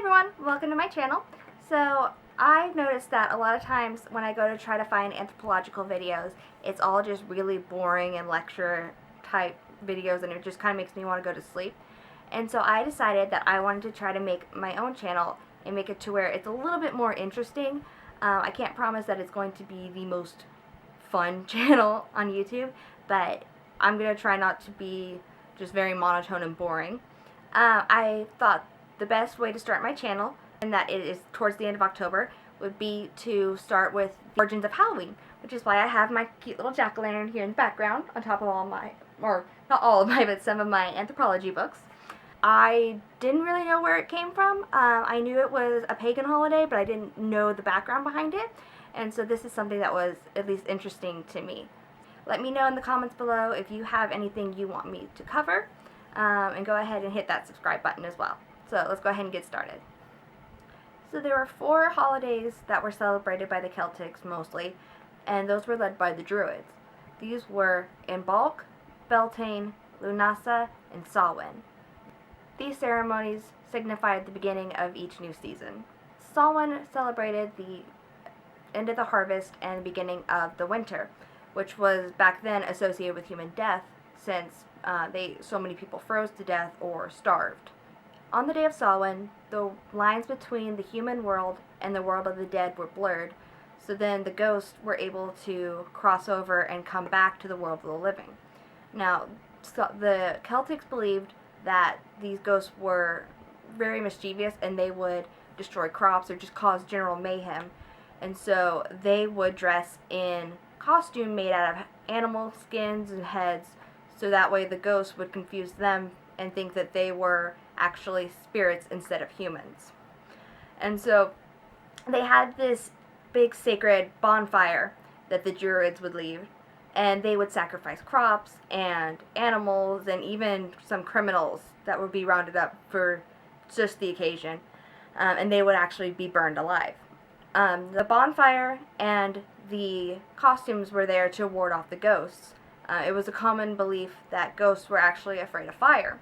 everyone, welcome to my channel. So I've noticed that a lot of times when I go to try to find anthropological videos, it's all just really boring and lecture type videos, and it just kind of makes me want to go to sleep. And so I decided that I wanted to try to make my own channel and make it to where it's a little bit more interesting. I can't promise that it's going to be the most fun channel on YouTube, but I'm going to try not to be just very monotone and boring. I thought the best way to start my channel, and that it is towards the end of October, would be to start with the origins of Halloween, which is why I have my cute little jack-o'-lantern here in the background on top of all my, or not all of my, but some of my anthropology books. I didn't really know where it came from. I knew it was a pagan holiday, but I didn't know the background behind it, and so this is something that was at least interesting to me. Let me know in the comments below if you have anything you want me to cover, and go ahead and hit that subscribe button as well. So let's go ahead and get started. So there were 4 holidays that were celebrated by the Celtics mostly, and those were led by the Druids. These were Imbolc, Beltane, Lunasa, and Samhain. These ceremonies signified the beginning of each new season. Samhain celebrated the end of the harvest and the beginning of the winter, which was back then associated with human death, since so many people froze to death or starved. On the day of Samhain, the lines between the human world and the world of the dead were blurred, so then the ghosts were able to cross over and come back to the world of the living. Now, the Celtics believed that these ghosts were very mischievous and they would destroy crops or just cause general mayhem, and so they would dress in costume made out of animal skins and heads, so that way the ghosts would confuse them and think that they were actually spirits instead of humans. And so they had this big sacred bonfire that the Druids would leave, and they would sacrifice crops and animals and even some criminals that would be rounded up for just the occasion, and they would actually be burned alive. The bonfire and the costumes were there to ward off the ghosts. It was a common belief that ghosts were actually afraid of fire.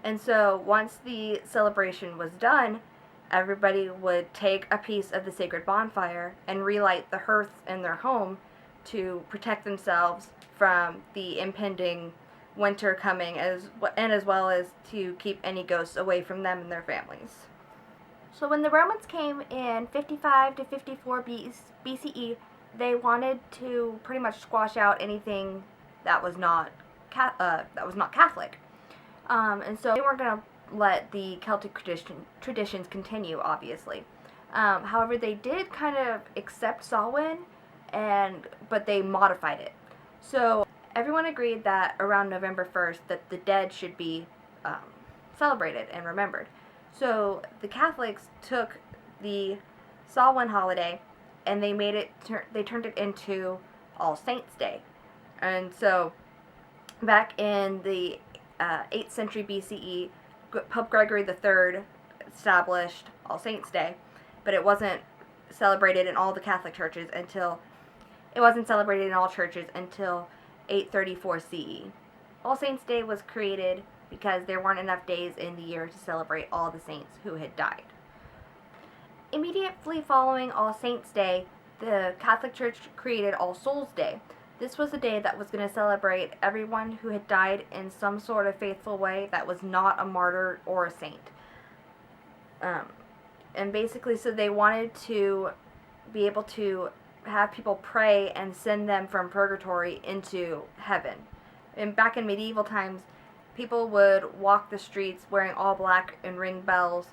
And so once the celebration was done, everybody would take a piece of the sacred bonfire and relight the hearth in their home to protect themselves from the impending winter coming, as well as to keep any ghosts away from them and their families. So when the Romans came in 55 to 54 BCE, they wanted to pretty much squash out anything that was not Catholic. And so they weren't going to let the Celtic traditions continue, obviously. However, they did kind of accept Samhain, but they modified it. So everyone agreed that around November 1st that the dead should be celebrated and remembered. So the Catholics took the Samhain holiday and they turned it into All Saints' Day. And so back in the 8th century BCE, Pope Gregory III established All Saints' Day, but it wasn't celebrated in all the Catholic churches until 834 CE. All Saints' Day was created because there weren't enough days in the year to celebrate all the saints who had died. Immediately following All Saints' Day, the Catholic Church created All Souls' Day. This was a day that was going to celebrate everyone who had died in some sort of faithful way that was not a martyr or a saint. And basically, so they wanted to be able to have people pray and send them from purgatory into heaven. And back in medieval times, people would walk the streets wearing all black and ring bells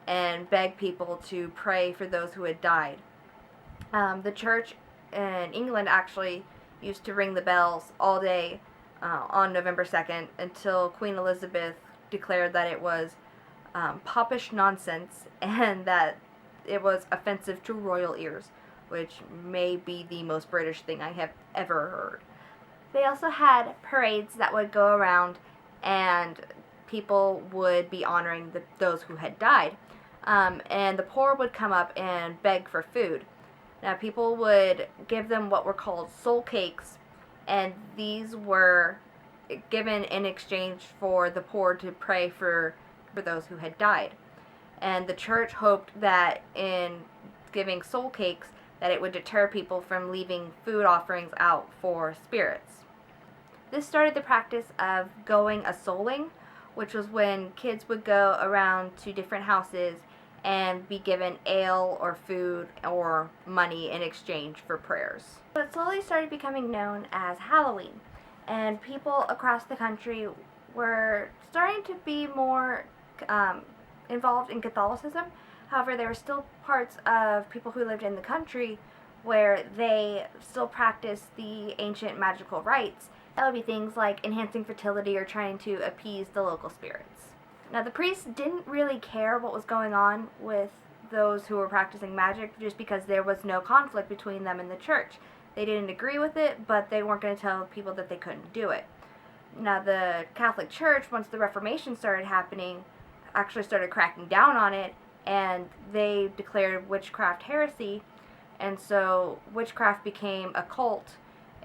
and beg people to pray for those who had died. The church in England actually used to ring the bells all day on November 2nd until Queen Elizabeth declared that it was popish nonsense and that it was offensive to royal ears, which may be the most British thing I have ever heard. They also had parades that would go around and people would be honoring those who had died. And the poor would come up and beg for food. Now, people would give them what were called soul cakes, and these were given in exchange for the poor to pray for those who had died. and the church hoped that in giving soul cakes that it would deter people from leaving food offerings out for spirits. This started the practice of going a souling, which was when kids would go around to different houses and be given ale or food or money in exchange for prayers. So it slowly started becoming known as Halloween, and people across the country were starting to be more involved in Catholicism. However, there were still parts of people who lived in the country where they still practiced the ancient magical rites. That would be things like enhancing fertility or trying to appease the local spirits. Now, the priests didn't really care what was going on with those who were practicing magic just because there was no conflict between them and the church. They didn't agree with it, but they weren't going to tell people that they couldn't do it. Now, the Catholic Church, once the Reformation started happening, actually started cracking down on it, and they declared witchcraft heresy, and so witchcraft became a cult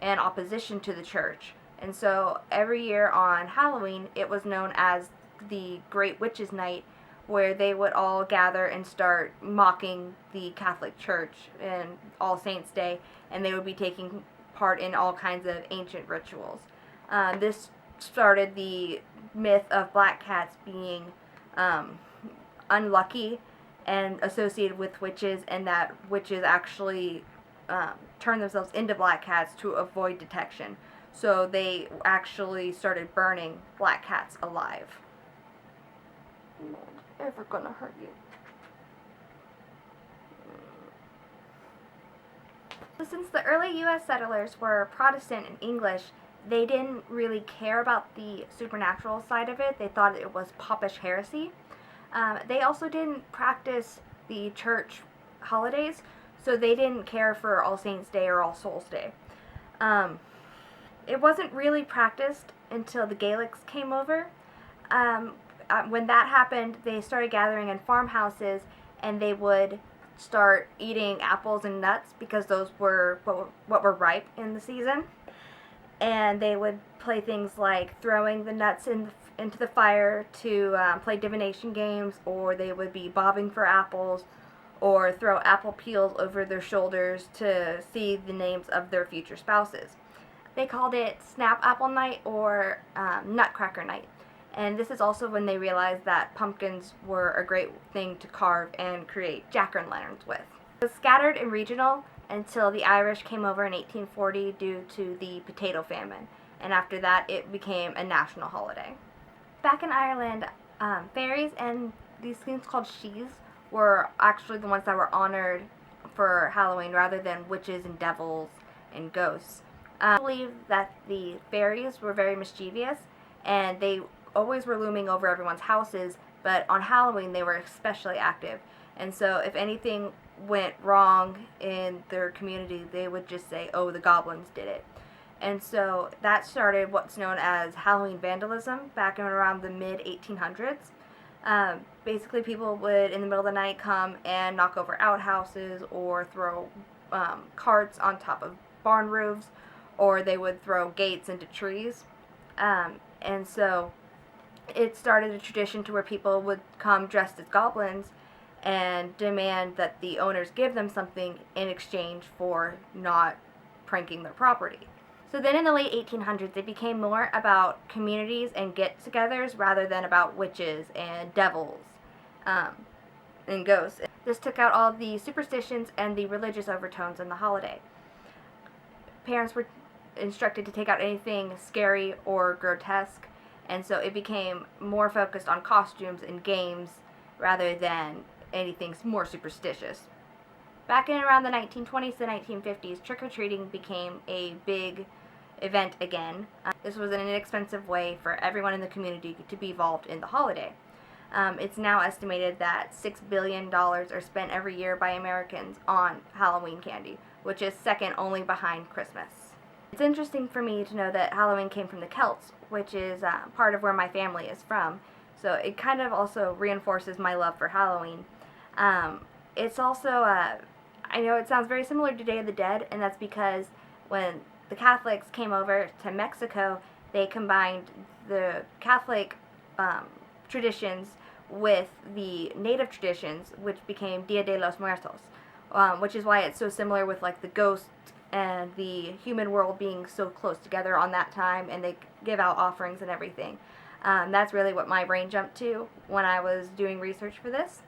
in opposition to the church. And so every year on Halloween, it was known as the Great Witches' Night, where they would all gather and start mocking the Catholic Church, and All Saints' Day, and they would be taking part in all kinds of ancient rituals. This started the myth of black cats being unlucky and associated with witches, and that witches actually turn themselves into black cats to avoid detection. So they actually started burning black cats alive. No one's ever gonna hurt you. So since the early U.S. settlers were Protestant and English, they didn't really care about the supernatural side of it. They thought it was popish heresy. They also didn't practice the church holidays, so they didn't care for All Saints' Day or All Souls' Day. It wasn't really practiced until the Gaelics came over. When that happened, they started gathering in farmhouses, and they would start eating apples and nuts because those were what were ripe in the season. And they would play things like throwing the nuts into the fire to play divination games, or they would be bobbing for apples, or throw apple peels over their shoulders to see the names of their future spouses. They called it Snap Apple Night or Nutcracker Night. And this is also when they realized that pumpkins were a great thing to carve and create jack-o'-lanterns with. It was scattered and regional until the Irish came over in 1840 due to the potato famine. And after that, it became a national holiday. Back in Ireland, fairies and these things called shees were actually the ones that were honored for Halloween rather than witches and devils and ghosts. I believe that the fairies were very mischievous, and they always were looming over everyone's houses, but on Halloween they were especially active. And so if anything went wrong in their community, they would just say, oh, the goblins did it. And so that started what's known as Halloween vandalism back in around the mid-1800s. Basically, people would, in the middle of the night, come and knock over outhouses or throw carts on top of barn roofs, or they would throw gates into trees. And so it started a tradition to where people would come dressed as goblins and demand that the owners give them something in exchange for not pranking their property. So then in the late 1800s, it became more about communities and get-togethers rather than about witches and devils and ghosts. This took out all the superstitions and the religious overtones in the holiday. Parents were instructed to take out anything scary or grotesque, and so it became more focused on costumes and games rather than anything more superstitious. Back in around the 1920s to 1950s, trick-or-treating became a big event again. This was an inexpensive way for everyone in the community to be involved in the holiday. It's now estimated that $6 billion are spent every year by Americans on Halloween candy, which is second only behind Christmas. It's interesting for me to know that Halloween came from the Celts, which is part of where my family is from, so it kind of also reinforces my love for Halloween. It's also, I know it sounds very similar to Day of the Dead, and that's because when the Catholics came over to Mexico, they combined the Catholic traditions with the native traditions, which became Dia de los Muertos, which is why it's so similar with like the ghosts and the human world being so close together on that time, and they give out offerings and everything. That's really what my brain jumped to when I was doing research for this.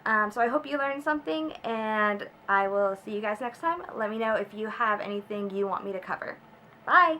So I hope you learned something, and I will see you guys next time. Let me know if you have anything you want me to cover. Bye!